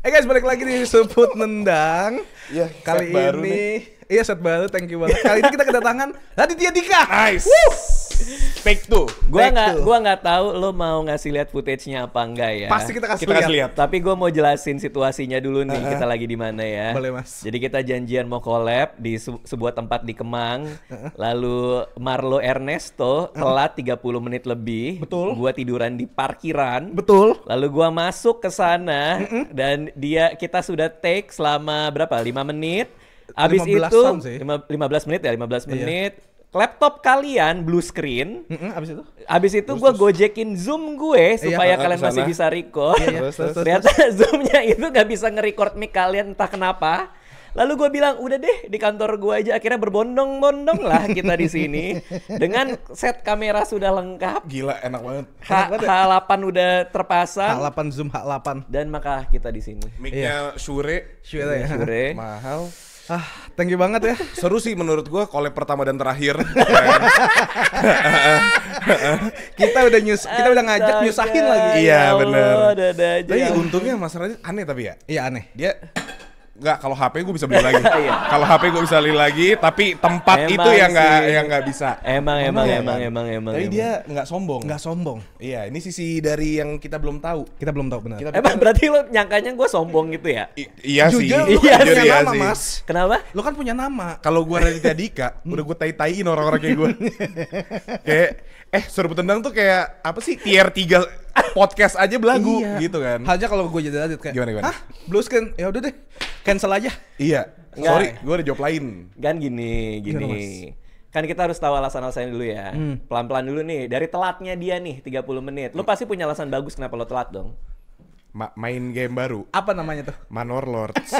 Guys, balik lagi di Sebut Nendang. Iya, Kali set baru ini iya set baru, thank you banget. Kali ini kita kedatangan Raditya Dika. Nice. Take two. Gua Back to. nggak tahu lo mau ngasih lihat footage-nya apa enggak ya. Pasti kita kasih Kita kasih lihat. lihat. Tapi gue mau jelasin situasinya dulu nih, kita lagi di mana ya. Boleh, Mas. Jadi kita janjian mau collab di sebuah tempat di Kemang. Lalu Marlo Ernesto telat 30 menit lebih. Betul. Gua tiduran di parkiran. Betul. Lalu gua masuk ke sana dan kita sudah take selama berapa? 5 menit. Habis 15-an itu sih. 15 menit ya, 15 Iya. menit. Laptop kalian blue screen. Abis itu? Abis itu gue gojekin Zoom gue supaya kalian kesana. masih bisa record. Iya, terus. Ternyata Zoom-nya itu gak bisa nge-record mic kalian entah kenapa. Lalu gue bilang udah deh di kantor gue aja. Akhirnya berbondong-bondong lah kita di sini dengan set kamera sudah lengkap. Gila, enak banget. H8 udah terpasang H8 Zoom H8. dan maka kita di sini. Mic-nya Shure, Sure ya. Sure. mahal. Thank you banget ya. Seru sih menurut gua collab pertama dan terakhir. Kita udah ngajak nyusahin lagi. Iya, bener. Ada aja. Tapi untungnya Mas Radit aneh tapi ya. Iya aneh. Dia nggak, kalau HP gue bisa beli lagi. Iya. Kalau HP gue bisa beli lagi, tapi tempat Emang itu yang sih. nggak bisa. Emang. Tapi dia nggak sombong. Nggak sombong. Iya, ini sisi dari yang kita belum tahu. Kita belum tahu benar. Kita Emang berarti lo nyangkanya gue sombong gitu ya? iya sih. Jujur lu Iya kan Jujur punya iya nama, sih. Mas. Kenapa? Lu kan punya nama. Kalau gue Raditya Dika, udah gue tai-taiin orang-orang kayak gue. Kayak Serbu Tendang tuh kayak apa sih, tier 3 podcast aja belagu Iya. gitu kan. Halnya kalau gue jadi Radit kayak Gimana? hah? Blue screen? Ya udah deh. Cancel aja. Iya. Enggak. Sorry, gue ada job lain. Kan gini. Gimana, Mas? Kan kita harus tahu alasan-alasannya dulu ya. Pelan-pelan dulu nih. Dari telatnya dia nih 30 menit. Lu pasti punya alasan bagus kenapa lo telat dong. Main game baru, Apa namanya tuh? Manor Lords.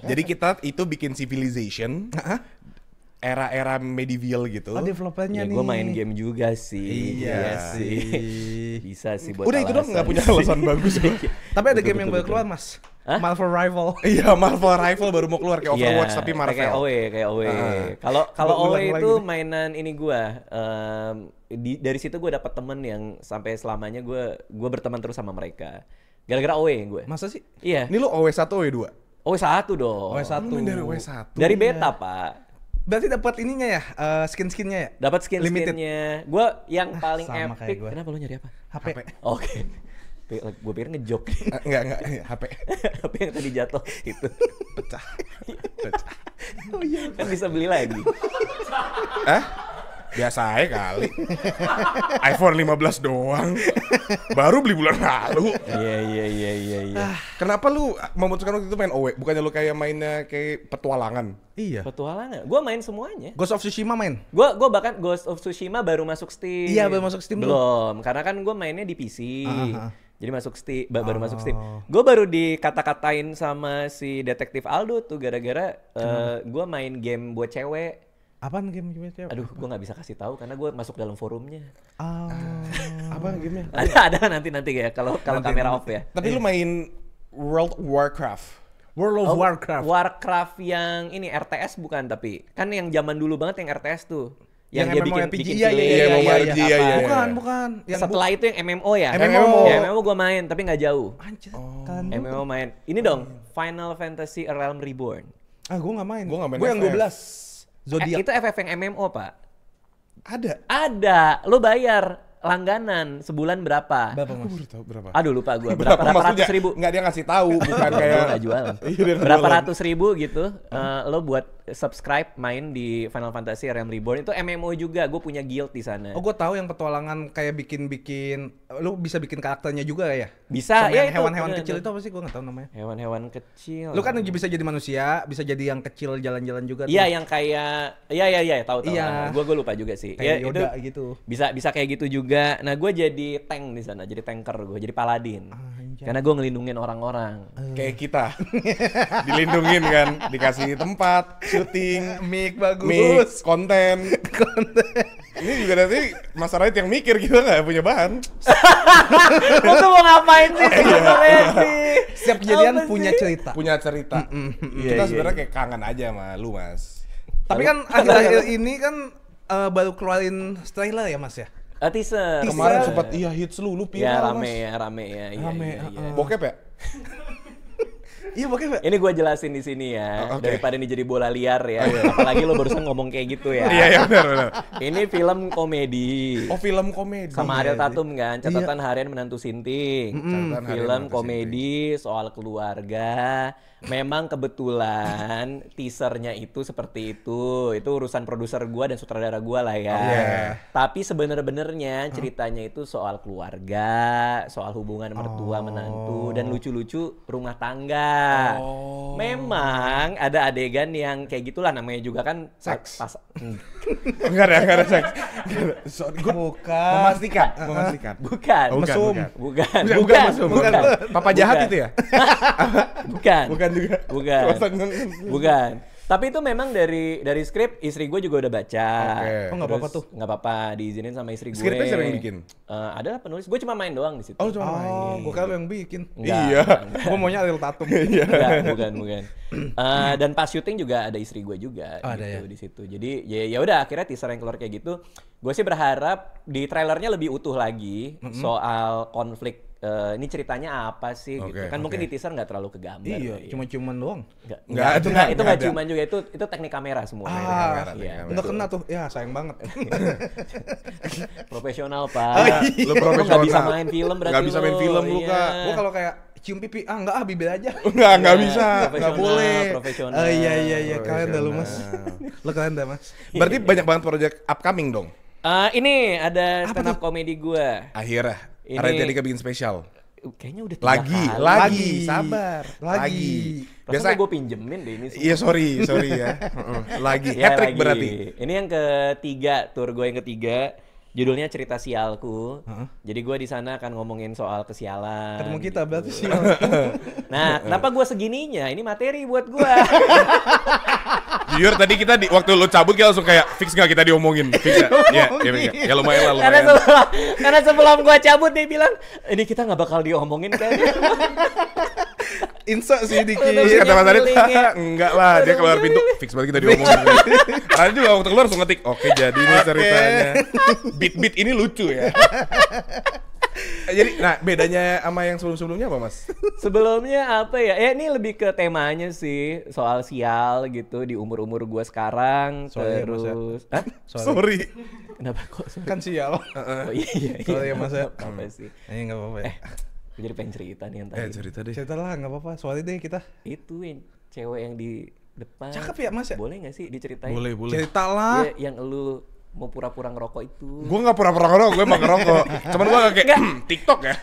Jadi kita itu bikin Civilization, era-era medieval gitu. Oh, developernya Ya nih. gue main game juga sih. Iya sih. Bisa sih buat Udah itu dong, nggak punya sih. alasan bagus gue. Tapi ada Betul, game yang betul, baru keluar, Mas. Hah? Marvel Rival. Iya, Marvel Rifle baru mau keluar kayak Overwatch tapi Marvel. Kayak OE. Kalau Ulang OE lagi itu nih. mainan ini gua. Dari situ gue dapet temen yang sampai selamanya gue berteman terus sama mereka. Gara-gara OE gue. Masa sih? Iya. Ini lu OW1 OW2? OE 1 dong. OE1. Lu main dari OW1. Dari beta, Pak. Berarti dapat ininya ya, skin-skinnya ya? Dapat skin-skinnya. Gue yang paling sama kayak epic. gua. Kenapa lo nyari apa? HP. Oke. Gue pikir ngejok. Enggak, HP. Apa yang tadi jatuh itu. Pecah. Kan bisa beli lagi. Biasa aja kali. iPhone 15 doang. Baru beli bulan lalu. Iya. Kenapa lu memutuskan waktu itu main OW? Bukannya lu kayak mainnya kayak petualangan? Iya. Petualangan. Gue main semuanya. Ghost of Tsushima main? Gue bahkan Ghost of Tsushima baru masuk Steam. Iya, baru masuk Steam tuh. Belum, karena kan gue mainnya di PC. Aha. Jadi masuk Steam, baru masuk Steam. Gue baru dikata-katain sama si detektif Aldo tuh gara-gara gue main game buat cewek. Apaan game cewek? Aduh, gue nggak bisa kasih tahu karena gue masuk dalam forumnya. Apa gamenya? Ada nanti ya kalau kamera off ya. Tapi lu main World of Warcraft. World of Warcraft. Warcraft yang ini RTS bukan tapi kan yang zaman dulu banget yang RTS tuh. Yang dia MMORPG, bikin iya, film, iya, MMORPG, apa. iya. Bukan. Yang Setelah itu yang MMO ya. MMO. Ya, MMO gue main tapi nggak jauh. Anjir, kan. MMO main. Ini dong Final Fantasy A Realm Reborn. Gue nggak main. Gua nggak main Gue yang FF. 12. Zodiac. Itu FF yang MMO, Pak. Ada. Lo bayar langganan sebulan berapa? Berapa, Aku Mas? baru tahu berapa. Aduh lupa gue. Berapa ratus ribu? Enggak, dia ngasih tahu, bukan kayak Nggak jualan. Iya, dia nggak Berapa jualan. ratus ribu gitu lo buat subscribe main di Final Fantasy Realm Reborn. Itu MMO juga. Gue punya guild di sana. Oh, gue tahu yang petualangan kayak bikin lu bisa bikin karakternya juga ya? Bisa, Sama ya yang itu, hewan-hewan bener, kecil bener. itu apa sih? Gue nggak tahu namanya. Hewan-hewan kecil. Lu kan bisa jadi manusia, bisa jadi yang kecil jalan-jalan juga. Iya tuh. yang kayak iya tahu. Iya. Gue lupa juga sih. Kayak Ya, Yoda itu gitu. bisa kayak gitu juga. Nah gue jadi tank di sana, jadi tanker gue, jadi paladin. Anjay. Karena gue ngelindungin orang-orang. Kayak kita. Dilindungin kan, dikasih tempat, syuting, Mic bagus. mix, konten. Ini juga nanti Mas Radit yang mikir, kita nggak punya bahan. Lo tuh mau ngapain sih sebenarnya sih? Setiap kejadian Apa punya sih? cerita. Punya cerita. Iya, Kita iya, sebenarnya kayak kangen aja sama lu, Mas. Tapi kan akhir-akhir ini kan baru keluarin trailer ya, Mas ya? Teaser. Kemarin Teaser. sempat hits lu Ya viral, rame Mas. ya, rame ya. Iya, Rame, iya, iya. Bokep ya? Iya makanya. Ini gue jelasin di sini ya, Oke. daripada ini jadi bola liar ya. Apalagi lo barusan ngomong kayak gitu ya. Iya benar. Ini film komedi. Oh film komedi. Sama Ariel Tatum kan, Iya. catatan harian menantu Sinting. Catatan harian Film menantu komedi soal keluarga. Memang kebetulan teasernya itu seperti itu. Itu urusan produser gua dan sutradara gua lah ya. Tapi sebenarnya ceritanya itu soal keluarga, soal hubungan mertua menantu dan lucu-lucu rumah tangga. Memang ada adegan yang kayak gitulah, namanya juga kan Seks. Enggak ada seks. Gue Bukan. memastikan. Bukan. Oh, Mesum. Bukan. Bukan mesum. Papa jahat Bukan. itu ya? Bukan. Bukan juga. Bukan. Bukan. Tapi itu memang dari skrip istri gue juga udah baca. Oke. Oh, nggak apa-apa tuh. Nggak apa-apa, diizinin sama istri gue. Skripnya siapa yang bikin? Adalah penulis. Gue cuma main doang di situ. Oh cuma main. Oh, gue kira lu yang bikin. Enggak. Iya. Gue maunya Ariel Tatum. Enggak, bukan. Dan pas syuting juga ada istri gue juga Oh, ada gitu ya? di situ. Jadi ya udah akhirnya teaser yang keluar kayak gitu. Gue sih berharap di trailernya lebih utuh lagi soal konflik. Ini ceritanya apa sih gitu Oke, kan, mungkin oke. di teaser nggak terlalu kegambar. Iya, ya. cuma ciuman doang. Nggak, itu nggak nggak ada. ciuman juga, itu teknik kamera semua. Ah, Iya, udah kena tuh. Ya, sayang banget. profesional pak. Lu Lu profesional. nggak bisa main film berarti. Nggak bisa main film lu, Iya. Kak. Gue kalau kayak cium pipi, enggak bibir aja. Enggak bisa. Enggak Profesional, boleh. Profesional. Oh iya, kalian dah lu Mas. Lu kalian dah Mas. Berarti banyak banget project upcoming dong. Ini ada stand up comedy gue. Akhirnya. Ini- Raditya bikin spesial. Kayaknya udah 3 Lagi, kali. lagi, sabar. Lagi. Biasa gue pinjemin deh ini semua. Iya sorry ya. Lagi. Ya, Hat-trick lagi. berarti. Ini yang ketiga, tour gue yang ketiga. Judulnya Cerita Sialku. Jadi gue di sana akan ngomongin soal kesialan. Ketemu kita berarti sih. Nah, kenapa gue segininya? Ini materi buat gue. Jujur tadi kita waktu lu cabut kita langsung kayak fix nggak kita diomongin. Fix ya? Iya, iya. Ya lumayan lah, lumayan. Karena sebelum gue cabut dia bilang, ini kita nggak bakal diomongin kayaknya. Insert sih dikit. Terus kata Mas Adit, Feeling-nya. enggak lah, dia keluar pintu, fix banget kita diomongin. Karena juga waktu keluar langsung ngetik, oke jadi ini ceritanya. Beat-beat ini lucu ya. Jadi, nah bedanya sama yang sebelum-sebelumnya apa Mas? Sebelumnya apa ya? Ini lebih ke temanya sih, soal sial gitu di umur-umur gue sekarang. Sorry ya, Mas, ya. Terus, Hah? Sorry. Kenapa kok? Kan sial. Oh iya. Sorry ya Mas ya. Apa sih? Enggak apa-apa ya. Gue jadi pengen cerita nih yang tadi. Cerita deh. Cerita lah, enggak apa-apa. Sorry deh kita. Itu yang cewek yang di depan. Cakep ya, Mas, ya? Boleh gak sih diceritain? Boleh. Cerita lah. Iya, yang lu mau pura-pura ngerokok itu. Gue gak pura-pura ngerokok, gue emang ngerokok. Cuman gue kayak, TikTok ya?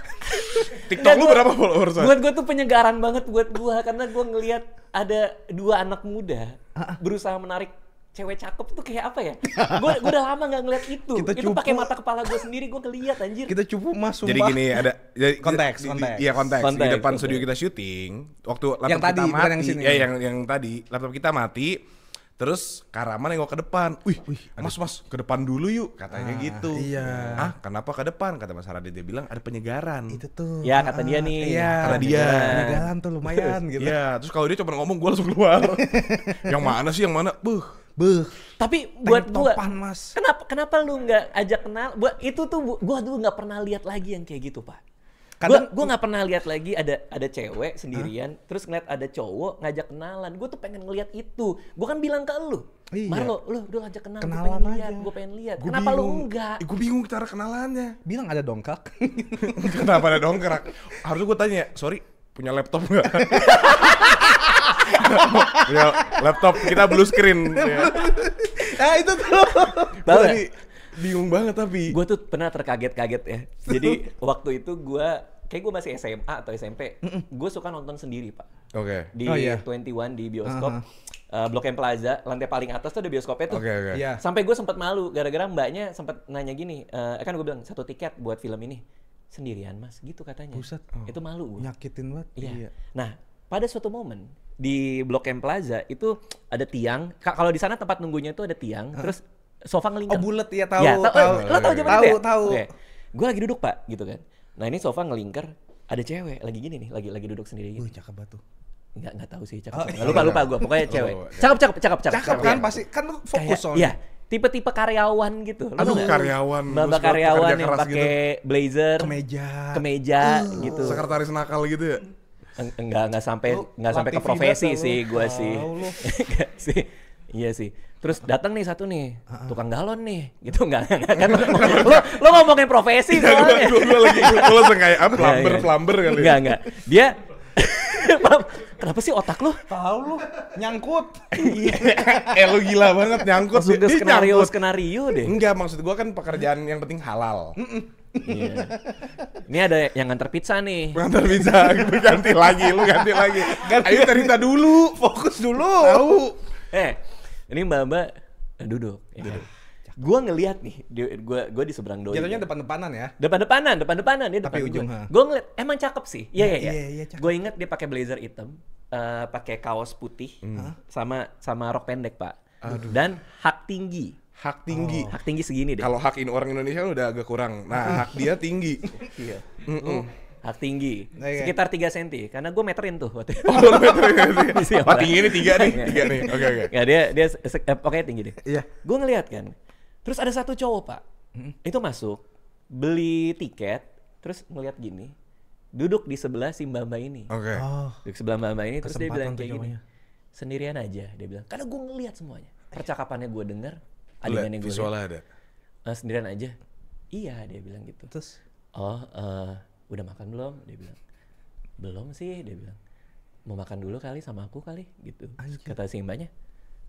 TikTok lu berapa followersnya? Buat gue tuh penyegaran banget buat gue, karena gue ngelihat ada 2 anak muda berusaha menarik cewek cakep tuh kayak apa ya? Gue udah lama nggak ngeliat itu. Kita Itu cupu. pakai mata kepala gue sendiri gue ngeliat anjir. Kita cupu Mas, sumpah. Jadi gini ada Konteks. Iya konteks. Di Konteks, depan konteks. studio kita syuting, waktu laptop Yang tadi, kita bukan mati, yang sini. ya yang tadi laptop kita mati. Terus Karaman nengok ke depan. Wih, mas ke depan dulu yuk katanya gitu. iya. Ah, kenapa ke depan? Kata Mas Radit dia bilang ada penyegaran. Itu tuh. Ya kata dia nih. Iya. Kata dia. Penyegaran tuh lumayan gitu. Iya, terus kalau dia cuma ngomong gue langsung keluar. Yang mana sih yang mana? Beuh. Tapi buat Tank gue, topan, Mas. kenapa lu nggak ajak kenal? Buat itu tuh gue tuh nggak pernah lihat lagi yang kayak gitu pak. Kadang- Gue nggak pernah lihat lagi ada cewek sendirian, terus ngeliat ada cowok ngajak kenalan. Gue tuh pengen ngeliat itu. Gue kan bilang ke lu, Iya. Marlo, lu udah ngajak kenal, gue Kenalan pengen lihat, aja. gue pengen lihat. Gua Kenapa lu bingung. enggak? Gue bingung cara kenalannya. Bilang ada dongkrak. Kenapa ada dongkrak? Harusnya gue tanya, sorry, punya laptop nggak? Punya laptop kita blue screen. Ya. Itu tuh. Tahu nggak? Tadi bingung banget tapi. Gue tuh pernah terkaget-kaget ya. Jadi waktu itu gue, kayak gue masih SMA atau SMP, gue suka nonton sendiri pak. Oke. Di Oh, iya. 21 di bioskop, Blok M Plaza, lantai paling atas tuh ada bioskopnya tuh. Oke. Iya. Sampai gue sempat malu gara-gara mbaknya sempat nanya gini, kan gue bilang 1 tiket buat film ini sendirian mas, gitu katanya. Buset. Itu malu gue. Nyakitin banget. Iya. Nah, pada suatu momen di Blok M Plaza itu ada tiang. Kalau di sana tempat nunggunya itu ada tiang, terus sofa ngelingkar. Oh bulat ya, tahu. Ya, tahu. Lo tahu zaman Tahu, itu ya? tahu. Gue lagi duduk pak, gitu kan. Nah ini sofa ngelingkar, ada cewek lagi gini nih, lagi duduk sendiri. Gini. Cakep banget tuh. Nggak tahu sih cakep. Oh, Nggak, lupa gue, pokoknya cewek. Cakep. Cakep kan Iya. pasti. Kan lu Kayak, fokus soalnya. iya, tipe-tipe karyawan gitu. Lo Aduh, tau nggak? karyawan. Mbak Terus karyawan kerja yang keras pakai blazer, Kemeja. kemeja gitu. Sekretaris nakal gitu ya. Enggak sampai Lu ke TV profesi banget sih lu. gua sih. Tahu lu. Enggak sih. Iya sih. Terus datang nih satu nih, tukang galon nih. Gitu enggak kan lo ngomongin profesi soalnya. Gue langsung kayak Iya. plumber kali. Enggak. Dia kenapa sih otak lu? Tahu lu nyangkut. Lu gila banget nyangkut. Langsung ke Dia nyangkut. skenario deh. Enggak, maksud gua kan pekerjaan yang penting halal. Iya. Ini ada yang nganter pizza nih. Pengantar bisa, lu ganti lagi. Ayo cerita dulu, fokus dulu. Tahu. Ini mbak-mbak duduk. Ya. Gua ngelihat nih, gua di seberang doi. Jatuhnya depan-depanan ya. Depan-depanan dia Tapi depan ujung, gua. ha. Gua ngeliat emang cakep sih. Iya. Iya, cakep. Gue inget dia pakai blazer hitam, pakai kaos putih, sama rok pendek, Pak. Dan hak tinggi. Hak tinggi. Hak tinggi segini deh. Kalau hak ini orang Indonesia kan udah agak kurang. Nah, hak dia tinggi. Iya. Hak tinggi. Oke. Sekitar 3 cm. Karena gue meterin tuh waktu itu. Oh, tinggi ini 3 nih. Oke. Ya dia pokoknya tinggi deh. Iya. Gue ngeliat kan. Terus ada satu cowok, Pak. Itu masuk, beli tiket, terus ngeliat gini. Duduk di sebelah si mbak-mbak ini. Oke. Oh. Duduk sebelah mbak-mbak ini, terus dia Kesempatan bilang tuh kayak gini. cowoknya. Sendirian aja, dia bilang. Karena gue ngeliat semuanya. Percakapannya gue denger, adegannya gue Visualnya ada. sendirian aja. Iya, dia bilang gitu. Terus Oh, udah makan belum? Dia bilang. Belum sih, dia bilang. Mau makan dulu kali sama aku kali, gitu. Kata si mbaknya,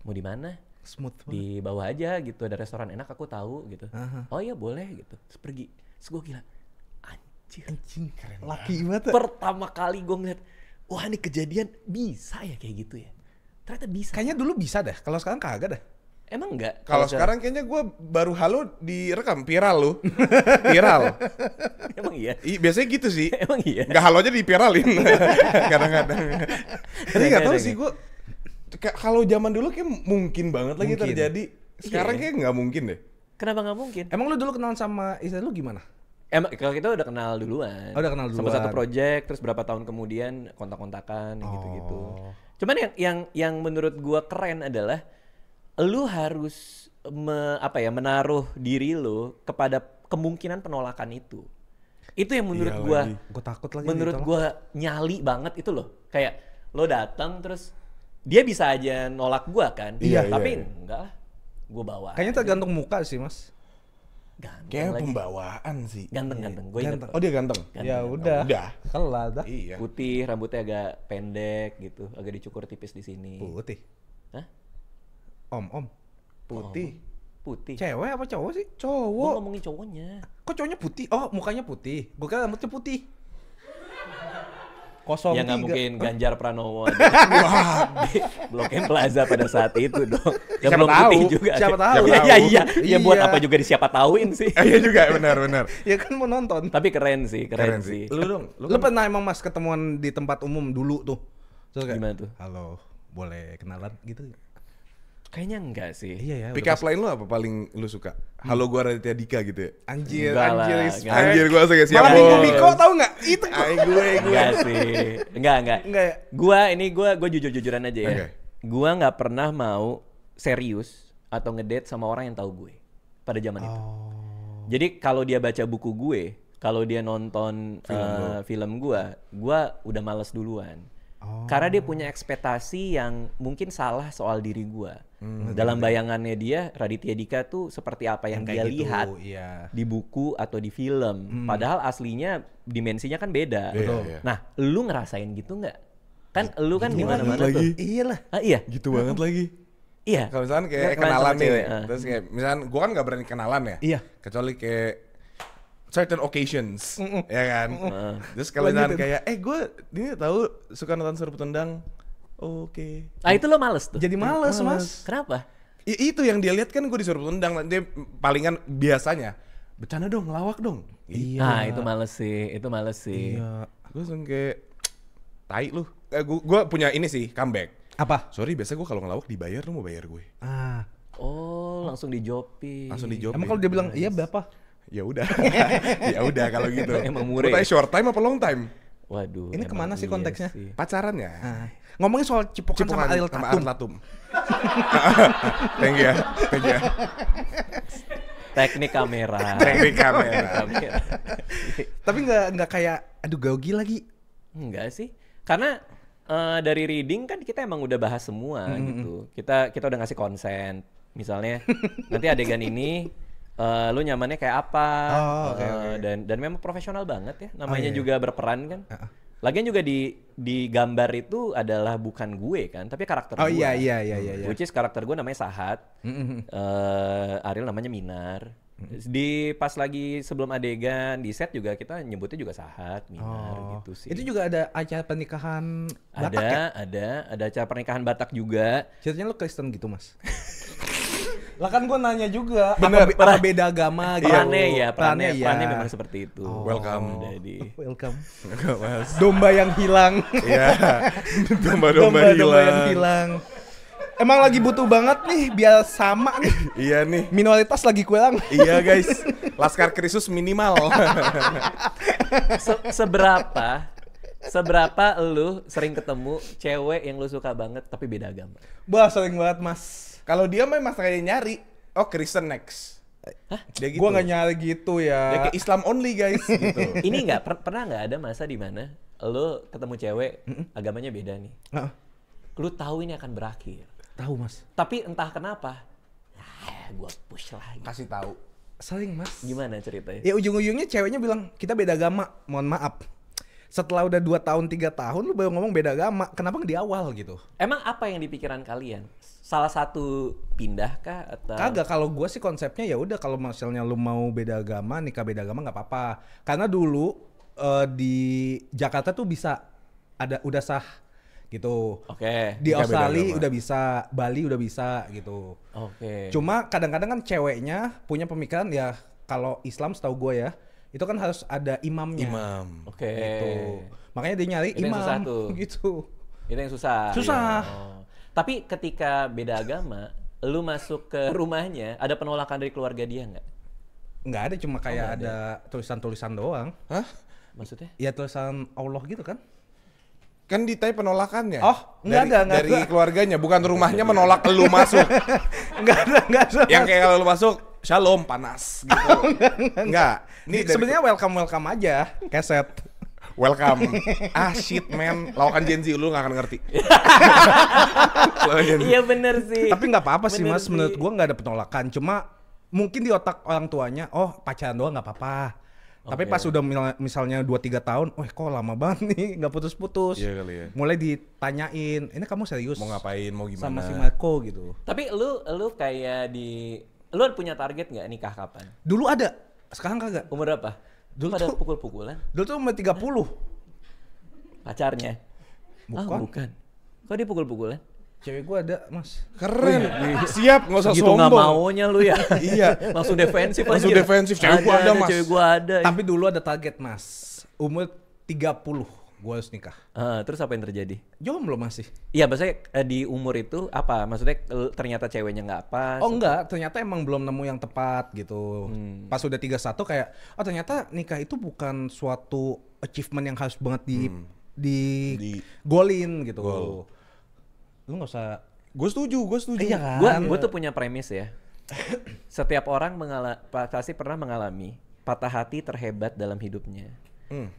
mau di mana? smooth banget. Di bawah aja gitu, ada restoran enak aku tahu gitu. Aha. Oh iya boleh gitu. Terus pergi. Terus gue gila. Anjing, laki banget. Pertama kali gue ngeliat, wah ini kejadian bisa ya kayak gitu ya. Ternyata bisa. Kayaknya dulu bisa dah, kalau sekarang kagak dah. Emang enggak? Kalau sekarang kayaknya gue baru halo direkam viral lu. Viral. Emang iya? Biasanya gitu sih. Emang iya? Nggak halo aja diviralin. Kadang-kadang. Tapi nggak tahu sih gue. Kalau zaman dulu kayak mungkin banget lagi Mungkin. terjadi. Sekarang Iya. kayak nggak mungkin deh. Kenapa nggak mungkin? Emang lu dulu kenalan sama istri lu gimana? Emang kalau kita udah kenal duluan. Oh, udah kenal Sama duluan. satu project, terus berapa tahun kemudian kontak-kontakan gitu-gitu. Oh. Cuman yang menurut gua keren adalah lu harus menaruh diri lu kepada kemungkinan penolakan itu. Itu yang menurut Iya gua lagi. Gue takut lagi. menurut ditolak. gua nyali banget itu loh. Kayak lo datang terus dia bisa aja nolak gua kan. Iya, Tapi iya. enggak lah. Gua bawa. Kayaknya tergantung muka sih, Mas. ganteng Kayak lagi. pembawaan sih. Ganteng. Gue inget. Ganteng. Oh dia ganteng. Ya udah. Udah. Kelar dah. Iya. Putih, rambutnya agak pendek gitu, agak dicukur tipis di sini. Putih. Hah? Om. Putih. Putih. Cewek apa cowok sih? Gue Cowok. ngomongin cowoknya. Kok cowoknya putih? Oh, mukanya putih. Gue kira rambutnya putih. 03. Ya nggak mungkin Ganjar Pranowo aja. Di Blok M Plaza pada saat itu dong. Ya Siapa belum tahu, putih juga. siapa tahu. Iya. Ya buat Iya. apa juga disiapa tauin sih. Iya juga benar. Ya kan mau nonton. Tapi keren sih. Lu dong. Lu pernah emang Mas ketemuan di tempat umum dulu tuh? Terus kayak, Gimana tuh? halo, boleh kenalan gitu? Kayaknya enggak sih. Iya ya. Pick up line lu apa paling lu suka? Halo gua Raditya Dika gitu ya. Anjir, Enggak lah, respect. enggak. Anjir gua langsung kayak siap. Malah Minggu bos. Miko tahu nggak? Itu kok. Ay, gue. Enggak sih. Enggak. Enggak ya? Gua jujur-jujuran aja ya. Oke. Gua nggak pernah mau serius atau ngedate sama orang yang tahu gue pada zaman itu. Jadi kalau dia baca buku gue, kalau dia nonton film gue udah males duluan. Karena dia punya ekspektasi yang mungkin salah soal diri gue. Dalam bayangannya dia, Raditya Dika tuh seperti apa yang dia kayak gitu, lihat iya. di buku atau di film. Padahal aslinya dimensinya kan beda. Betul. Iya. Nah, lu ngerasain gitu nggak? Kan lu kan di Gitu mana-mana banget tuh. lagi. Iyalah. Iya. Gitu banget lagi. Iya. Kalau misalkan kayak Nggak kenalan sama nih, cewek, terus kayak misalkan gua kan nggak berani kenalan ya. Iya. Kecuali kayak certain occasions, ya kan. Terus kalau misalkan kayak, gue ini tahu suka nonton Serbu Tendang. Oke. Ah itu lo males tuh. Jadi males, Mas. Kenapa? Itu yang dia lihat kan gue di Serbu Tendang. Dia palingan biasanya bercanda dong, ngelawak dong. Gitu. Nah itu males sih. Iya. Gue langsung kayak tai lu. Gue punya ini sih comeback. Apa? Sorry, biasa gue kalau ngelawak dibayar, lu mau bayar gue. Ah. Oh langsung dijopin. Langsung dijawab. Emang kalau dia bilang iya berapa? Ya udah. Ya udah kalau gitu. Emang Lu murah tanya ya? short time apa long time? Waduh. Ini emang kemana sih iya konteksnya? sih. Pacaran ya? Ah. Ngomongin soal cipokan sama Ariel Tatum. Latum. Thank you ya. Thank you ya. Teknik kamera. Teknik kamera. Kamera. Tapi nggak kayak aduh grogi lagi. Enggak sih. Karena dari reading kan kita emang udah bahas semua gitu. Kita udah ngasih konsen. Misalnya nanti adegan ini lu nyamannya kayak apa? Okay. Dan memang profesional banget ya. Namanya juga berperan kan. Lagian juga di gambar itu adalah bukan gue kan, tapi karakter gue. Iya. Which is karakter gue namanya Sahat. Ariel namanya Minar. Di pas lagi sebelum adegan di set juga kita nyebutnya juga Sahat, Minar gitu sih. Itu juga ada acara pernikahan Batak ya? Ada acara pernikahan Batak juga. Ceritanya lu Kristen gitu, Mas? Lah kan gue nanya juga. Bener. Apa beda agama gitu. Perannya memang seperti itu. Welcome. Welcome. Enggak, Mas. Domba yang hilang. Iya. Domba-domba yang hilang. Emang lagi butuh banget nih biar sama nih. Iya nih. Minoritas lagi kurang. Iya guys. Laskar Kristus minimal. Seberapa lu sering ketemu cewek yang lu suka banget tapi beda agama? Bah, sering banget, Mas. Kalau dia memang kayak nyari, oh Kristen next. Hah? Dia gitu. Gua nggak nyari gitu ya. Dia kayak Islam only guys gitu. Ini pernah nggak ada masa di mana lu ketemu cewek agamanya beda nih? Lu tahu ini akan berakhir. Tahu, Mas. Tapi entah kenapa, gua push lagi. Kasih tahu. Sering, Mas. Gimana ceritanya? Ya ujung-ujungnya ceweknya bilang, kita beda agama, mohon maaf. Setelah udah 2 tahun, 3 tahun lu baru ngomong beda agama, kenapa nggak di awal gitu? Emang apa yang di pikiran kalian? Salah satu pindah kah atau? Kagak, kalau gue sih konsepnya ya udah kalau misalnya lu mau beda agama, nikah beda agama nggak apa-apa. Karena dulu di Jakarta tuh bisa udah sah gitu. Oke. Di Australia udah bisa, Bali udah bisa gitu. Oke. Cuma kadang-kadang kan ceweknya punya pemikiran ya kalau Islam setahu gue ya, itu kan harus ada imamnya. Oke. Gitu. Makanya dia nyari Itu yang imam susah tuh. gitu. Itu yang susah. Susah. Oh. Tapi ketika beda agama, lu masuk ke rumahnya, ada penolakan dari keluarga dia nggak? Nggak ada, cuma kayak ada tulisan-tulisan doang. Hah? Maksudnya? Ya tulisan Allah gitu kan. Kan ditanya penolakannya. Oh, enggak dari ada. keluarganya, bukan rumahnya menolak lu masuk. Enggak ada. Yang kayak kalau lu masuk, shalom panas gitu. Enggak. Ini sebenarnya welcome aja, keset. Welcome. Shit man, lawakan Gen Z lu gak akan ngerti. Iya bener sih. Tapi nggak apa-apa sih, Bener Mas, menurut gua nggak ada penolakan. Cuma mungkin di otak orang tuanya, oh pacaran doang nggak apa-apa. Tapi pas udah misalnya 2-3 tahun, kok lama banget nih nggak putus-putus. Iya kali ya. Mulai ditanyain, ini kamu serius? Mau ngapain, mau gimana? Sama si Marco gitu. Tapi lu kayak lu punya target nggak nikah kapan? Dulu ada, sekarang kagak. Umur berapa? Dulu Pada tuh- pukul-pukulan Dulu tuh umur 30. pacarnya. Bukan. Bukan. Kok dia pukul-pukulan? Cewek gua ada, Mas. Keren. Siap, nggak usah Gitu nggak sombong. maunya lu ya. Iya. Langsung defensif Langsung anjir. defensif. Cewek gua ada, Mas. Cewek gua ada. Tapi dulu ada target, Mas. Umur 30 gua harus nikah. Terus apa yang terjadi? Jomblo masih. Iya, maksudnya di umur itu apa? Maksudnya ternyata ceweknya nggak pas? Oh enggak, ternyata emang belum nemu yang tepat gitu. Pas udah 31 kayak, oh ternyata nikah itu bukan suatu achievement yang harus banget di golin gitu. Goal. Lu nggak usah. Gue setuju. Iya kan? Gue tuh punya premis ya. Setiap orang pasti pernah mengalami patah hati terhebat dalam hidupnya.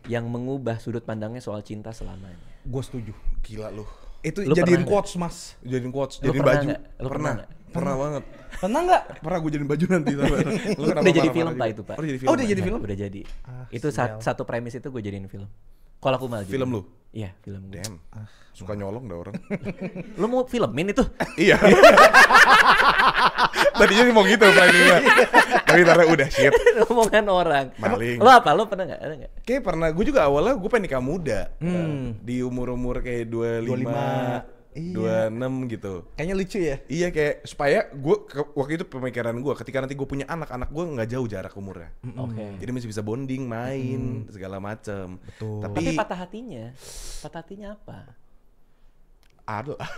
Yang mengubah sudut pandangnya soal cinta selamanya. Gue setuju. Gila lu. Itu Lu jadiin pernah quotes, Mas. Jadiin quotes, Lu jadiin pernah baju. nggak? Lu pernah nggak? Pernah banget. Pernah nggak? Pernah gue jadiin baju nanti. Udah jadi film Pak itu Pak. Oh, udah jadi film. Oh, udah jadi film? Udah jadi. Itu sial. satu premis itu gue jadiin film. Kalau aku malah Film lu? Iya, film gue. Damn. Suka nyolong dah orang. Lu mau filmin itu? Iya. Tadinya sih mau gitu planningnya. Tapi ternyata udah shit. Omongan orang. Maling. Lo apa? Lo pernah nggak? Ada nggak? Kayak pernah, gue juga awalnya gue pengen nikah muda. Di umur-umur kayak 25, 26 gitu. Kayaknya lucu ya. Iya kayak supaya gue waktu itu pemikiran gue ketika nanti gue punya anak gue nggak jauh jarak umurnya. Oke. Jadi masih bisa bonding, main segala macem. Betul. Tapi Tapi patah hatinya apa? ada lah.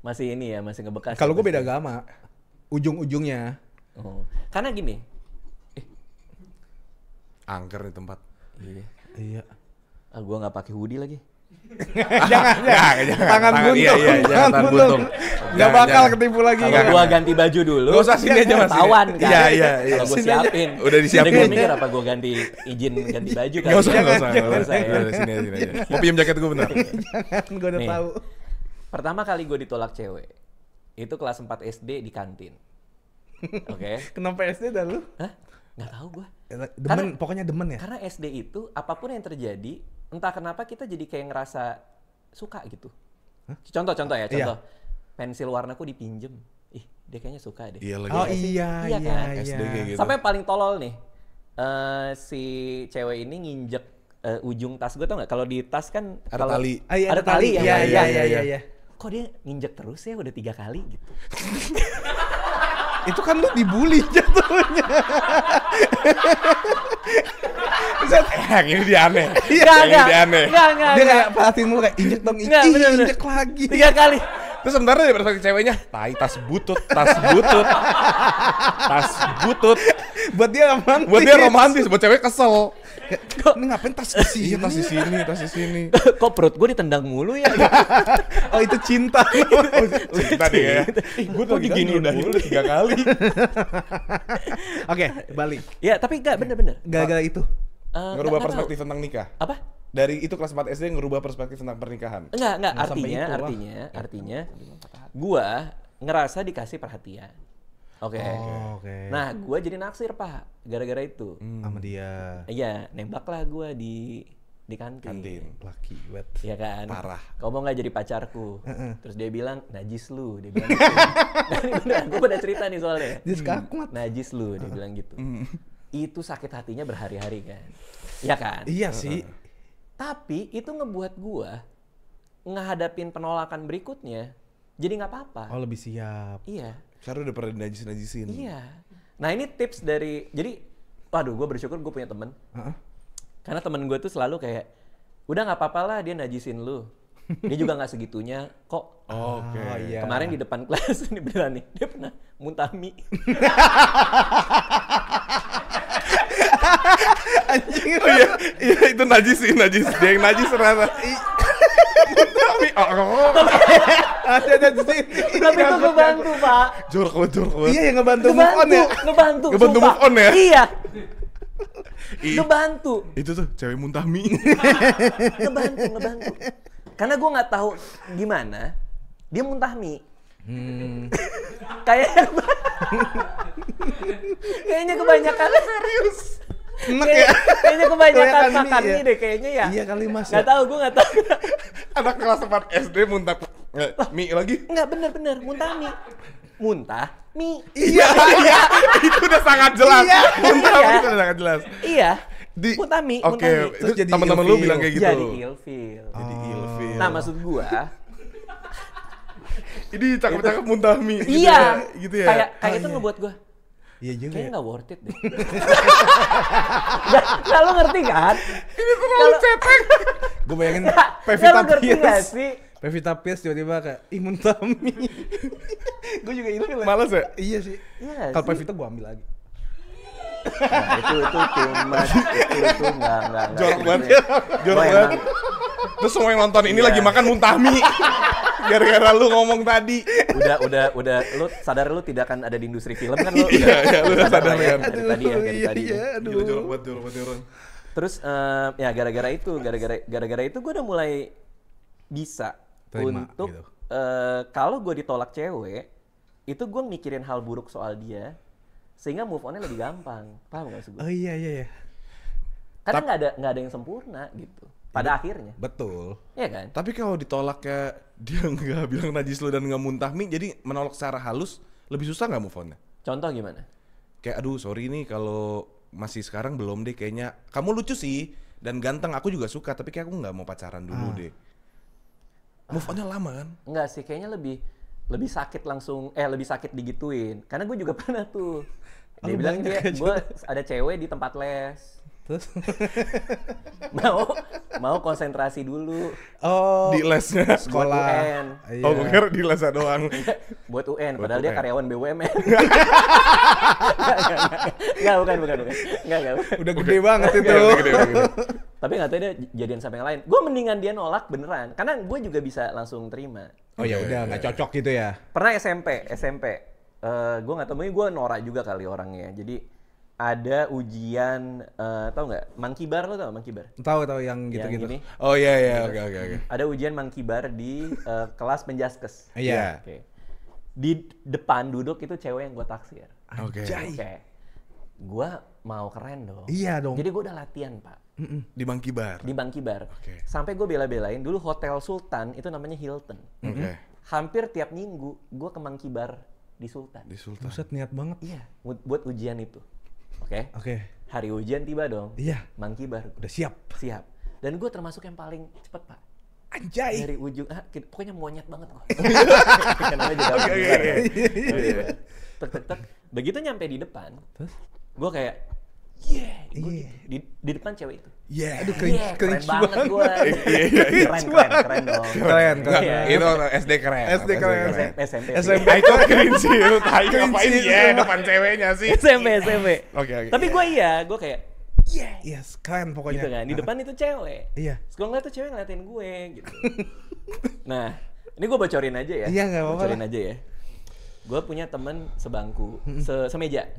Masih ini ya, masih ngebekas. Kalau ya, gue pasti. beda agama, ujung-ujungnya. Oh. Karena gini. Angker nih tempat. Iya. Iya. Gue nggak pakai hoodie lagi. Jangan. Tangan buntung. Iya, tangan buntung. Nggak bakal ketipu lagi. Kalau gua ganti baju dulu. Gak usah sini aja Mas. Tawan kan. Iya. Kalau gua siapin. Udah disiapin. Gue mikir apa gua izin ganti baju kan. Gak usah. Sini aja. Mau pinjam jaket gue bentar. Jangan, gue udah tahu. Pertama kali gue ditolak cewek, itu kelas 4 SD di kantin. Oke. Kenapa SD dah lu? Hah? Nggak tahu gue. Pokoknya demen ya? Karena SD itu, apapun yang terjadi, entah kenapa kita jadi kayak ngerasa suka gitu. Contoh ya. Pensil warnaku dipinjem. Ih, dia kayaknya suka deh. Iya lagi. Oh iya kan? SD kayak gitu. Sampai paling tolol nih, si cewek ini nginjek ujung tas gue, tau nggak? Kalau di tas kan Ada tali. Ada tali ya. Iya. Kok dia nginjek terus ya udah 3 kali gitu. Itu kan lu dibully jatuhnya. Yang ini dia aneh. Enggak. Dia kayak perhatiin mulu kayak injek dong, injek lagi. 3 kali. Terus sebenarnya dari perspektif ceweknya, tas butut. Buat dia romantis, buat cewek kesel. Ini ngapain tas di sini? Iya, tas di sini. Kok perut gue ditendang mulu ya? Oh itu cinta. Cinta dia ya. Gue tuh digini udah 3 kali. Oke, balik. Ya, tapi enggak bener-bener. Gara-gara itu. Ngerubah perspektif tentang nikah. Apa? Dari itu kelas 4 SD ngerubah perspektif tentang pernikahan. Enggak, sampai artinya gua ngerasa dikasih perhatian. Oke. Oke. Nah, gua jadi naksir, Pak, gara-gara itu. Sama dia. Iya, nembaklah gua di kantin. Laki banget. Iya kan? Parah. Kau mau nggak jadi pacarku? Terus dia bilang, najis lu. Dia bilang gitu. Ini beneran, gue pada cerita nih soalnya. Dia sekakumat. Najis lu, dia bilang gitu. Itu sakit hatinya berhari-hari kan. Iya kan? Iya sih. Tapi itu ngebuat gua ngehadapin penolakan berikutnya jadi nggak apa-apa. Oh lebih siap. Iya. Karena udah pernah najisin. Iya. Nah ini tips dari, jadi waduh gue bersyukur gue punya temen. Karena temen gue tuh selalu kayak, udah nggak apa-apa lah dia najisin lu. Dia juga nggak segitunya kok. Oke. Iya. Kemarin di depan kelas, ini beneran nih, dia pernah muntah mie. Anjing. Oh iya itu najis. Dia yang najis ternyata. Tapi ada di sini. Tapi itu ngebantu, Pak. Jorok banget. Iya yang ngebantu move on ya. Ngebantu move on ya. Iya. Ngebantu. Itu tuh cewek muntah mie. Ngebantu. Karena gue nggak tahu gimana dia muntah mie. Kayaknya kebanyakan serius. Kayaknya kebanyakan makan mie deh kayaknya ya. Iya kali Mas. Nggak tahu, gue nggak tahu. Anak kelas 4 SD muntah mie lagi. Nggak bener muntah mie. Muntah mie. Iya. Itu udah sangat jelas. Muntah mie itu udah sangat jelas. Iya. Muntah mie. Oke, itu teman-teman lu bilang kayak gitu. Jadi ilfil. Nah maksud gua. Ini cakep-cakep muntah mie. Iya. Gitu ya. Kayak itu ngebuat gua. Iya juga. Kayaknya nggak worth it deh. Nggak, lo ngerti kan? Ini terlalu cetek. Gue bayangin Pevita Pierce. Pevita Pierce tiba-tiba kayak muntah mie. Gue juga ilfil. Males ya? Iya sih. Iya. Kalau Pevita gue ambil lagi. Nah, itu cuma itu enggak. Jorok banget. Terus semua yang nonton ini lagi makan muntah mie. Gara-gara lu ngomong tadi. Udah lu sadar lu tidak akan ada di industri film kan lu. Iya, lu udah sadar kan. Dari tadi. Aduh. Jorok banget orang. Terus ya gara-gara itu gue udah mulai bisa terima, untuk gitu. Kalau gue ditolak cewek, itu gue mikirin hal buruk soal dia. Sehingga move on-nya lebih gampang. Paham gak sih gue? Oh iya. Karena nggak ada yang sempurna gitu. Pada akhirnya. Betul. Iya kan? Tapi kalau ditolak kayak dia nggak bilang najis lu dan nggak muntah mie, jadi menolak secara halus lebih susah nggak move on-nya? Contoh gimana? Kayak aduh sorry nih kalau masih sekarang belum deh kayaknya. Kamu lucu sih dan ganteng aku juga suka tapi kayak aku nggak mau pacaran dulu deh. Move on-nya lama kan? Enggak sih, kayaknya lebih sakit langsung, lebih sakit digituin. Karena gue juga pernah tuh. Dia bilang gue ada cewek di tempat les. Terus mau konsentrasi dulu. Oh, Di lesnya. sekolah. Buat UN. Iya. Oh, gue kira di lesnya doang. Buat UN, Buat padahal dia UN. karyawan BUMN. Enggak, bukan. Enggak. Udah gede banget itu. Gede. Tapi nggak tahu dia jadian sama yang lain. Gue mendingan dia nolak beneran, karena gue juga bisa langsung terima. Oh ya udah nggak cocok gitu ya. Pernah SMP, gue nggak tahu, mungkin gue norak juga kali orangnya. Jadi ada ujian, tau nggak? Monkey bar, lo tau Monkey bar? Tahu yang Yang gitu-gitu. ini. Oh iya, oke. Ada ujian Monkey bar di kelas penjaskes. Iya. Oke. Di depan duduk itu cewek yang gue taksir. Oke. Oke. Gue mau keren dong. Iya dong. Jadi gue udah latihan, Pak. Di Monkey Bar. Di Monkey Bar. Oke. Sampai gue bela-belain dulu Hotel Sultan itu namanya Hilton. Oke. Hampir tiap minggu gue ke Monkey Bar di Sultan. Di Sultan. Buset niat banget. Iya, buat ujian itu. Oke. Oke. Hari ujian tiba dong. Iya. Monkey Bar. Udah siap. Siap. Dan gue termasuk yang paling cepet, Pak. Anjay. Dari ujung, pokoknya monyet banget gue. Namanya juga Monkey Bar ya. Tek. Begitu nyampe di depan, Terus? gue kayak, yeah. Gua Iya. gitu. Di depan cewek itu. Yeah. Aduh, Iya, keren cringe banget banget. gue. Keren dong. Keren. Iya. Itu SD keren. SD keren. SMP. SMP. Ah, itu cringe sih. Lu tai Cringe ngapain sih ya semua. depan ceweknya sih. SMP. Oke. Tapi gue gue kayak, yeah. Yes, keren pokoknya. Gitu kan. Di depan itu cewek. Iya. Terus gue ngeliat tuh cewek ngeliatin gue gitu. Nah, ini gue bocorin aja ya. Iya, nggak apa-apa Bocorin aja ya. Gue punya temen sebangku, semeja.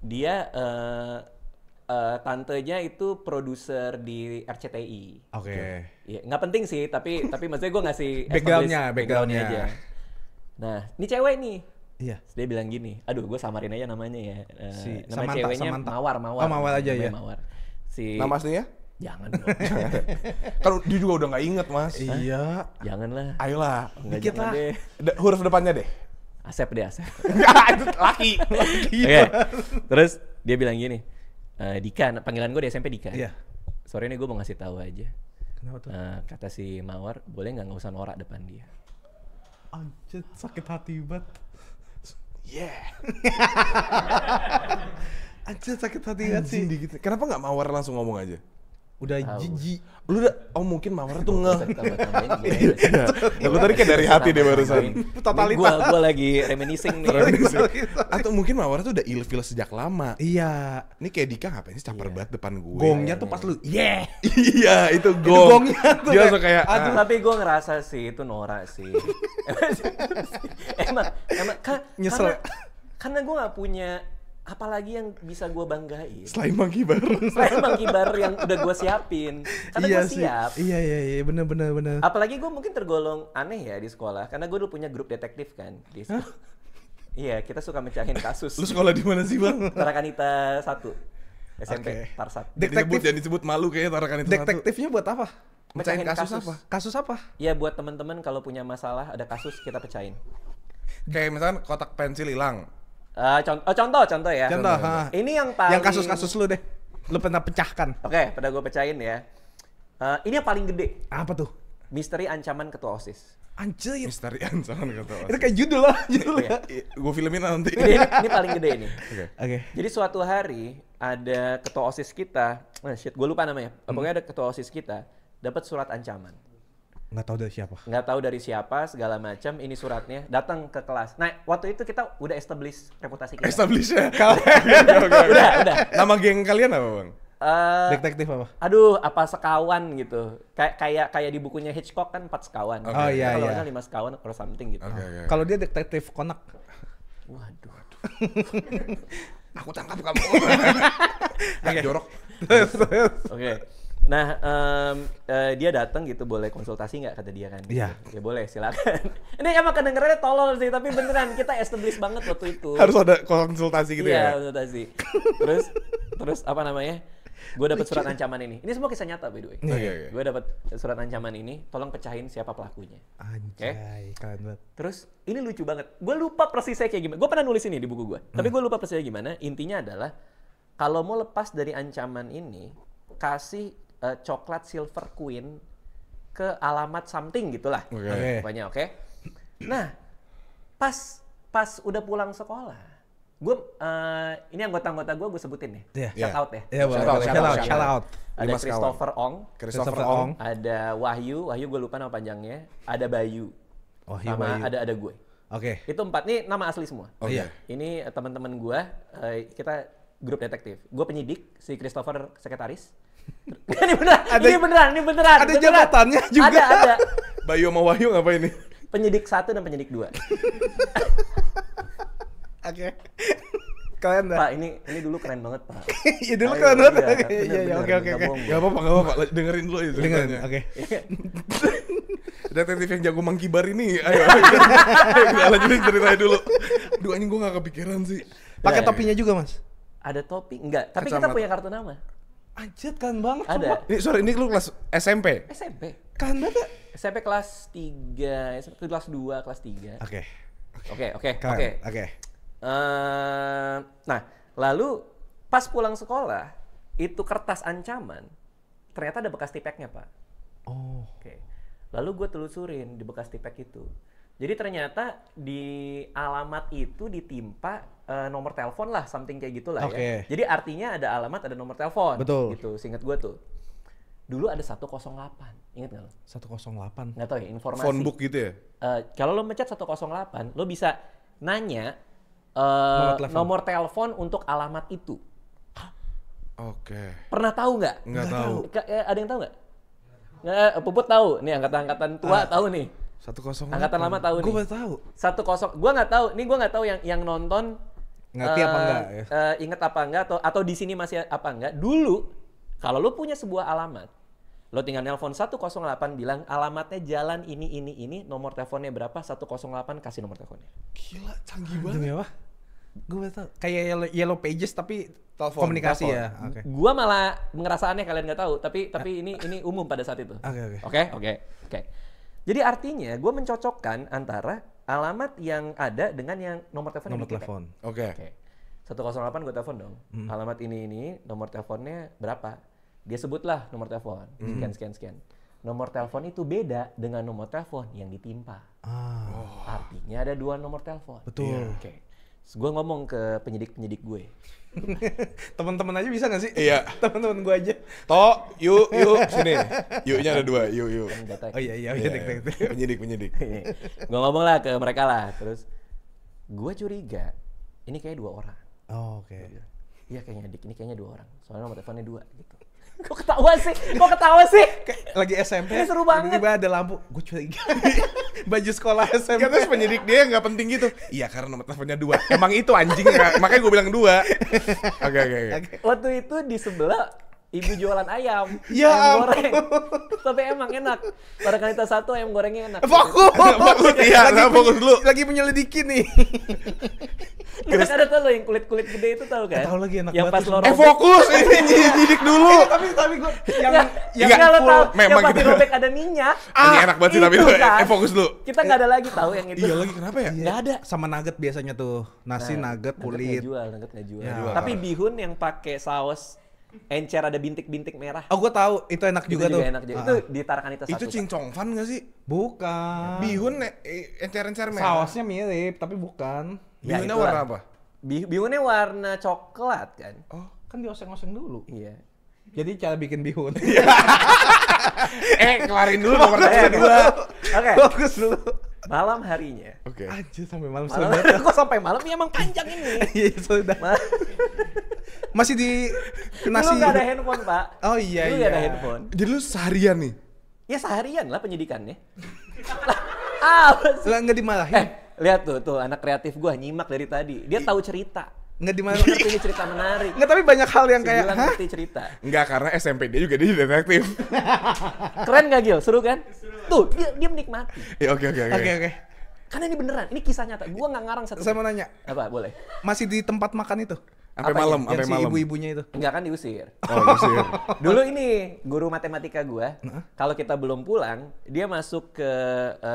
Dia tantenya itu produser di RCTI. Oke. Iya, nggak penting sih, tapi maksudnya gue ngasih Backgroundnya, establish backgroundnya. aja. Nah, ini cewek nih. Iya. Terus dia bilang gini, aduh gue samarin aja namanya ya. Si Nama Samantha, ceweknya Samantha. Mawar. Oh, Mawar aja Namanya ya. Mawar. Si Nama aslinya? Jangan dong. Kan dia juga udah nggak inget, Mas. Iya. Janganlah. Ayolah. Enggak Dikit jangan lah. deh. Huruf depannya deh. Asep deh, Asep. Itu laki. Oke. Terus dia bilang gini, Dika, panggilan gue di SMP Dika. Iya. Sore ini gue mau ngasih tahu aja. Kenapa tuh? Kata si Mawar, boleh nggak usah norak depan dia. Anjir, sakit hati banget. Yeah. Anjir, sakit hati banget sih. Gitu. Kenapa nggak Mawar langsung ngomong aja? Udah Tahu. jijik. Lu udah, mungkin Mawar tuh Bisa ditambah-tambahin gimana sih? Lu tadi kayak dari hati deh barusan. Totalitas. Gue lagi reminiscing nih. Atau mungkin Mawar tuh udah ilfil sejak lama. Iya. Ini kayak Dika ngapain sih caper banget depan gue. Gongnya tuh pas lu, yeah. Iya, itu gong. gongnya tuh Dia kayak, langsung kayak Aduh, tapi gue ngerasa sih itu norak sih. emang Nyesel. karena gue nggak punya apalagi yang bisa gue banggain. selain Monkey Bar. Selain Monkey Bar yang udah gue siapin, karena Iya gue sih. siap. Iya, bener. Apalagi gue mungkin tergolong aneh ya di sekolah, karena gue dulu punya grup detektif kan di sekolah. Iya, kita suka mecahin kasus. Lu sekolah di mana sih, Bang? Tarakanita 1 SMP Oke. Tarsat. Jangan disebut malu kayaknya Tarakan itu satu. Detektifnya buat apa? Mecahin Mecahin kasus kasus. apa? Kasus apa? Ya buat teman-teman kalau punya masalah ada kasus kita pecahin. Kayak misalkan kotak pensil hilang. Contoh ya. Contoh, ha. Ini yang paling. Yang kasus-kasus lu deh. Lu pernah pecahkan. Oke, pada gue pecahin ya. Ini yang paling gede. Apa tuh? Misteri ancaman ketua OSIS. Anjir. Misteri ancaman kata. Itu kayak judul lah, judulnya. Gue filmin nanti. Ini paling gede ini. Oke. Jadi suatu hari ada ketua OSIS kita, gue lupa namanya. Pokoknya ada ketua OSIS kita dapat surat ancaman. Nggak tahu dari siapa. Nggak tahu dari siapa, segala macam. Ini suratnya datang ke kelas. Nah, waktu itu kita udah establish reputasi kita. Establish ya. Udah. Nama geng kalian apa, Bang? Detektif apa? Aduh, apa sekawan gitu. Kayak di bukunya Hitchcock kan 4 sekawan. Oh, iya, Kalau iya. nggak 5 sekawan or something gitu. Oke. Kalau dia detektif konak. Waduh. Aku tangkap kamu. Agak jorok. Oke. Nah, dia datang gitu, boleh konsultasi nggak kata dia kan? Iya. Ya boleh, silakan. Ini emang kedengerannya tolol sih, tapi beneran kita establish banget waktu itu. Harus ada konsultasi gitu Iya, ya. konsultasi. Terus apa namanya? Gue dapat surat ancaman ini. Ini semua kisah nyata by the way. Oke. Gue dapat surat ancaman ini, tolong pecahin siapa pelakunya. Anjay, keren banget. Terus ini lucu banget. Gue lupa persisnya kayak gimana. Gue pernah nulis ini di buku gue. Tapi gue lupa persisnya gimana. Intinya adalah kalau mau lepas dari ancaman ini, kasih coklat Silver Queen ke alamat something gitulah. Oke. Pokoknya oke. Nah, pas udah pulang sekolah, Ini anggota-anggota gue sebutin nih. Iya. Shout out ya. Iya, boleh. Shout out. Ada Christopher Ong. Christopher Ong. Ada Wahyu gue lupa nama panjangnya. Ada Bayu. Sama ada gue. Oke. Itu 4 nih nama asli semua. Iya. Ini teman-teman gue, kita grup detektif. Gue penyidik, si Christopher sekretaris. Ini beneran. Ada jabatannya juga. Ada. Bayu sama Wahyu ngapain nih? Penyidik 1 dan penyidik 2. Oke. Kalian dah. Pak, ini dulu keren banget, Pak. Iya dulu keren banget. Iya, oke. Gak apa-apa. Dengerin dulu itu. Dengerin, oke. Detektif yang jago mangkibar ini, ayo. Kita lanjutin ceritanya dulu. Duh, anjing gue gak kepikiran sih. Pakai topinya juga, Mas? Ada topi? Enggak, tapi kita punya kartu nama. Anjir, kan banget. Ada. Ini lu kelas SMP? SMP. Kan banget. SMP kelas 3, SMP kelas 2, kelas 3. Oke. Nah, lalu pas pulang sekolah, itu kertas ancaman, ternyata ada bekas tipeknya, Pak. Oh. Oke. Lalu gue telusurin di bekas tipek itu. Jadi ternyata di alamat itu ditimpa nomor telepon lah, something kayak gitulah ya. Jadi artinya ada alamat, ada nomor telepon. Betul. Gitu, seingat gue tuh. Dulu ada 108, inget nggak lo? 108. Nggak tahu ya, informasi. Phone book gitu ya? Kalau lo mencet 108, lo bisa nanya nomor telepon untuk alamat itu. Oke. Pernah tahu nggak? Nggak tahu. Ada yang tahu nggak? Puput tahu. Nih angkatan tua tahu nih. 108. Angkatan lama tahu nih. Gue baru tahu. 10. Gue nggak tahu. Nih gue nggak tahu yang nonton. Ngerti apa enggak? Ya? Ingat apa enggak? Atau di sini masih apa enggak? Dulu kalau lo punya sebuah alamat, lo tinggal nelpon 108 bilang alamatnya jalan ini, nomor teleponnya berapa, 108 kasih nomor teleponnya. Gila, canggih banget. Demi apa? Gue baru tahu. Kayak Yellow Pages tapi komunikasi ya. Okay. Gua malah ngerasa aneh kalian nggak tahu, tapi ini umum pada saat itu. Oke. Jadi artinya gue mencocokkan antara alamat yang ada dengan yang nomor telepon. Nomor telepon. Oke. 108 gue telepon dong. Alamat ini nomor teleponnya berapa? Dia sebutlah nomor telepon. Sekian. Nomor telepon itu beda dengan nomor telepon yang ditimpa. Artinya ada 2 nomor telepon. Betul. Oke. Gue ngomong ke penyidik gue. Teman-teman aja bisa nggak sih? Iya. Teman-teman gue aja. Tok, yuk sini. Yuk-nya ada 2, yuk. Oh iya. Penyidik. Gue ngomong lah ke mereka lah. Terus gue curiga ini kayak 2 orang. Oh, oke. Iya kayaknya ini kayaknya 2 orang. Soalnya nomor teleponnya 2 gitu. Kok ketawa sih? Lagi SMP. Ini seru banget. Tiba-tiba ada lampu. Gue curiga. Baju sekolah SMP. Terus penyidik dia nggak penting gitu. Iya karena nomor teleponnya 2. Emang itu anjing ya. Makanya gue bilang 2. Oke. Waktu itu di sebelah ibu jualan ayam. Ya ayam goreng. Tapi emang enak. Pada kali kita 1 ayam gorengnya enak. Fokus. Iya, fokus dulu. Lagi menyelidiki nih. Terus ada tuh lo yang kulit-kulit gede itu tahu kan? Tahu lagi enak yang banget. Pas lo robek. Fokus ini nyidik dulu. Tapi gue yang kalau tahu memang yang pas kita robek ada minyak. Ini enak banget sih tapi kan? fokus dulu. Kita nggak ada lagi tahu yang itu. Iya lagi kenapa ya? Nggak ada. Sama nugget biasanya tuh. Nasi, nugget, kulit. Nugget nggak jual. Ya. Tapi bihun yang pakai saus encer ada bintik-bintik merah. Oh, gue tahu. Itu enak juga tuh. Enak juga. Itu di Tarakanita 1. Itu cincong fan nggak sih? Bukan. Bihun encer-encer merah. Sausnya mirip tapi bukan. Bihunnya warna apa? Bihunnya warna coklat kan? Oh, kan dioseng-oseng dulu. Iya. Jadi cara bikin bihun. Kelarin dulu nomor kedua. Oke. Fokus dulu. Malam harinya. Oke. Anjir sampai malam. Kok sampai malam? Ya emang panjang ini. Iya sudah. Masih di nasi. Dulu nggak ada handphone, Pak. Oh iya. Dulu nggak ada handphone. Jadi lu seharian nih? Ya seharian lah penyidikannya. Lah nggak dimarahin. Lihat tuh anak kreatif gua nyimak dari tadi. Dia tahu cerita. Nggak dimarahin. Ngerti ini cerita menarik. Nggak, tapi banyak hal yang kayak ngerti cerita. Enggak, karena SMP dia juga dia detektif. Keren nggak Gil? Seru kan? Tuh dia menikmati. Ya oke. Karena ini beneran, ini kisah nyata. Gua nggak ngarang satu. Saya mau nanya. Apa? Boleh. Masih di tempat makan itu? Sampai malam, sampai malam. Ibu-ibunya itu. Enggak kan diusir. Oh, diusir. Dulu ini guru matematika gua, kalau kita belum pulang, dia masuk ke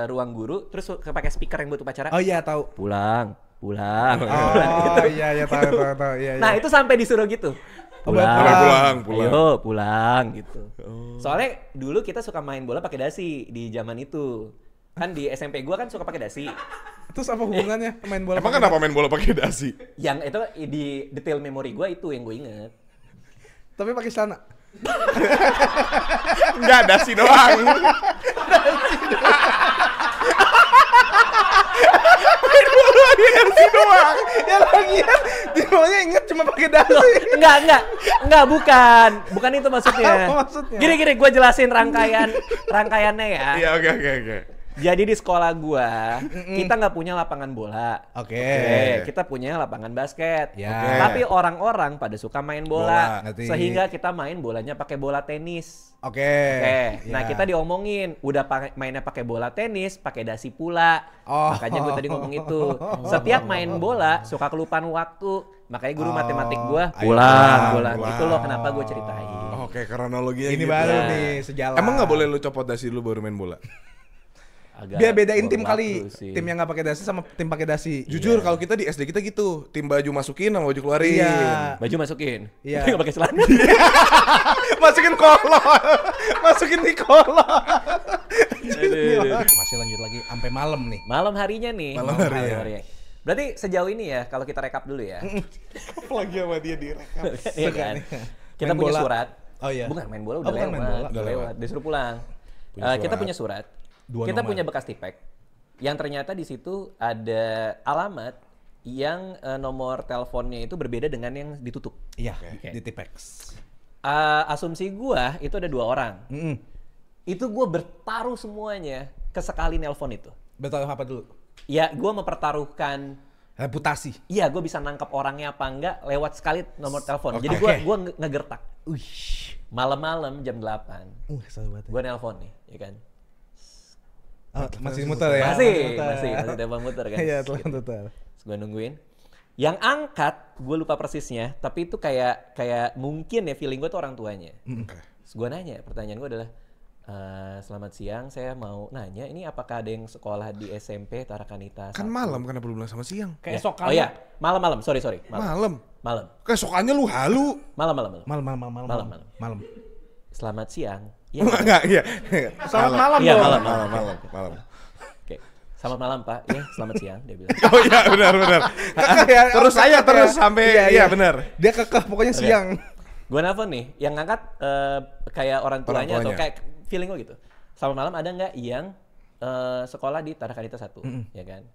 ruang guru, terus pakai speaker yang buat upacara. Oh iya, tahu. Pulang. Oh iya tahu. Iya. Nah, itu sampai disuruh gitu. Pulang. Ayo, pulang gitu. Soalnya dulu kita suka main bola pakai dasi di zaman itu. Kan di SMP gua kan suka pakai dasi. Terus apa hubungannya main bola? Emang kenapa main bola pakai dasi? Yang itu di detail memori gue itu yang gue inget. Tapi pakai celana. Enggak, dasi doang. Dasi doang. Ya lagi ya, di bawahnya inget cuma pakai dasi. Enggak, bukan itu maksudnya. Apa maksudnya? Gini, gue jelasin rangkaiannya ya. Iya, oke. Jadi di sekolah gua, kita nggak punya lapangan bola. Oke. Kita punya lapangan basket. Ya. Tapi orang-orang pada suka main bola. ngerti. Sehingga kita main bolanya pakai bola tenis. Oke. Nah Ya. kita diomongin, udah mainnya pakai bola tenis, pakai dasi pula. Oh. Makanya gue tadi ngomong itu. Setiap main bola suka kelupaan waktu. Makanya guru matematik gua pulang. Itu loh kenapa gue ceritain. Oke, kronologinya Ini gitu. baru Nah. nih sejalan. Emang nggak boleh lu copot dasi dulu baru main bola? Agak Biar bedain tim waktu kali. sih. Tim yang nggak pakai dasi sama tim pakai dasi. Jujur kalau kita di SD kita gitu, tim baju masukin sama baju keluarin. Iya. Baju masukin. Iya. Tapi nggak pakai celana. Masukin kolor. Masukin di kolor. Aduh. Masih lanjut lagi sampai malam nih. Malam harinya nih. Malam harinya. Berarti sejauh ini ya, kalau kita rekap dulu ya. Lagi sama dia direkam. Iya kan? Kita Main punya bola. surat. Oh iya. Bukan main bola udah bukan lewat. main bola. Udah lewat. Disuruh pulang. Kita punya surat. Dua Kita nomor. punya bekas tipek. Yang ternyata di situ ada alamat yang nomor teleponnya itu berbeda dengan yang ditutup. Iya, Oke. di Tipex. Asumsi gua itu ada 2 orang. Itu gua bertaruh semuanya ke sekali nelpon itu. Betul apa dulu? Ya, gua mempertaruhkan. Reputasi. Iya, gue bisa nangkap orangnya apa enggak lewat sekali nomor telepon. Oke. Jadi gua ngegertak. Malam-malam jam 8. Seru banget. Gue nelpon nih, ya kan? Oh, masih muter ya? Masih telepon muter kan. Iya, Gitu. telepon muter. Terus gue nungguin. Yang angkat, gue lupa persisnya, tapi itu kayak mungkin ya feeling gue tuh orang tuanya. Terus gue nanya, pertanyaan gue adalah, selamat siang, saya mau nanya, ini apakah ada yang sekolah di SMP Tarakanita? Kan 1?" malam, kenapa lu bilang sama siang? Keesokan. Oh iya, malam-malam, sorry. Malam. Malam. Keesokannya lu halu. Malam. Malam. Selamat siang. Iya. Enggak, iya. Selamat malam Iya, dong. Malam. Oke. Selamat malam, Pak. Iya, selamat siang, dia bilang. Oh iya, benar. Terus saya terus sampai iya benar. Dia kekeh pokoknya siang. Gue nelfon nih, yang ngangkat kayak orang tuanya atau kayak feeling gue gitu. Selamat malam, ada nggak yang sekolah di Tarakanita 1, ya kan?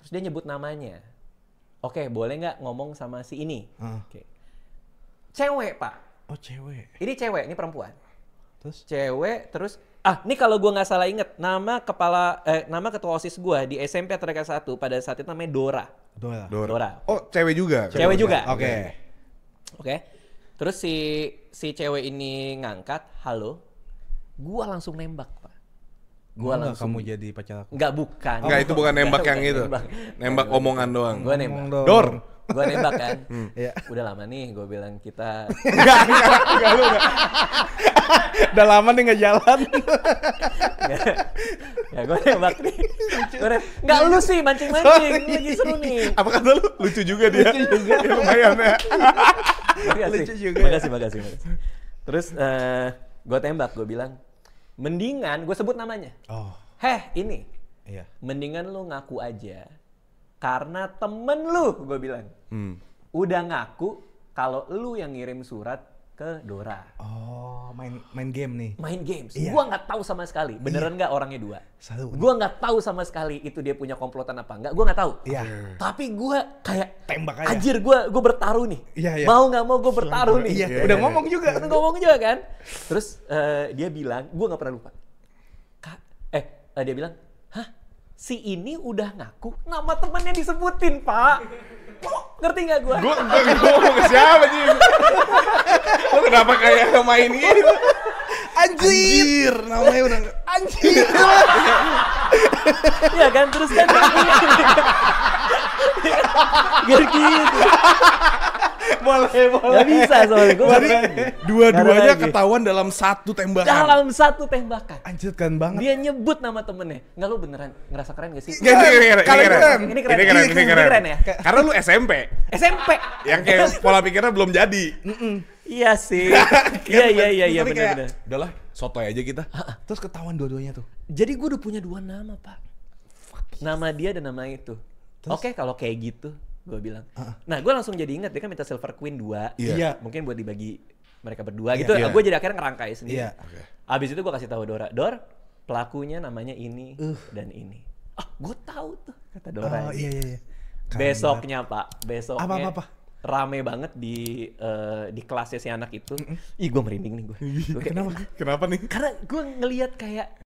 Terus dia nyebut namanya. Oke, boleh nggak ngomong sama si ini? Oke. Cewek, Pak. Oh, cewek. Ini cewek, ini perempuan. Terus? Cewek, terus ini kalau gue nggak salah inget, nama ketua OSIS gue di SMP Tarakanita 1 pada saat itu namanya Dora. Dora. Oh, cewek juga. Cewek juga. Oke. Terus si cewek ini ngangkat, halo. Gua langsung nembak, Pak. Gua langsung kamu jadi pacar aku. Enggak, bukan. Enggak, itu bukan nembak yang bukan itu. nembak. Nembak omongan doang. Gua nembak. Dong. Dor. Gua nembak kan. Iya. Udah lama nih gua bilang kita Enggak. Udah lama nih nggak jalan. ya gua nembak nih. Enggak lu sih mancing-mancing. Lagi seru nih. Apa kata lu? Lucu juga dia. Lucu juga. Ya, lumayan ya. Makasih. juga. Makasih. Terus gua tembak, gua bilang, mendingan gua sebut namanya. Oh. Ini. Iya. Mendingan lu ngaku aja. Karena temen lu, gue bilang. Udah ngaku kalau lu yang ngirim surat ke Dora. Oh, main game nih. Main games. Iya. Gua nggak tahu sama sekali. Beneran nggak orangnya 2. Satu. Gua nggak tahu sama sekali itu dia punya komplotan apa enggak. Gua nggak tahu. Iya. Tapi gua kayak Tembak aja. anjir, gua bertaruh nih. Iya. Mau nggak mau gua bertaruh nih. Iya, udah ngomong juga. Udah ngomong juga kan. Terus dia bilang, gua nggak pernah lupa. Dia bilang, hah? Si ini udah ngaku nama temannya disebutin, Pak. Ngerti nggak gue? Gue ngomong ke siapa sih? Lu kenapa kayak main gitu? Anjir, namanya udah Anjir. Iya kan, terus kan gitu. Boleh. Gak bisa soalnya gue. dua-duanya ketahuan dalam satu tembakan. Dalam satu tembakan. Anjir kan banget. Dia nyebut nama temennya. Nggak, lu beneran ngerasa keren gak sih? Ini keren. Ini keren ya? Karena lu SMP. SMP. Yang kayak pola pikirnya belum jadi. Iya sih. Iya Tapi kayak, bener-bener. Udahlah, sotoy aja kita. Terus ketahuan dua-duanya tuh. Jadi gue udah punya 2 nama, Pak. Nama dia dan nama itu. Oke, kalau kayak gitu, gue bilang. Nah, gue langsung jadi ingat dia kan minta Silver Queen 2. Iya. Mungkin buat dibagi mereka berdua gitu. Gue jadi akhirnya ngerangkai sendiri. Iya. Abis itu gue kasih tahu Dora, Dor, pelakunya namanya ini dan ini. Gue tahu tuh kata Dora. Iya. Besoknya Pak, Apa? rame banget di kelasnya si anak itu. Ih, gue merinding nih gue. Kenapa nih? Karena gue ngelihat kayak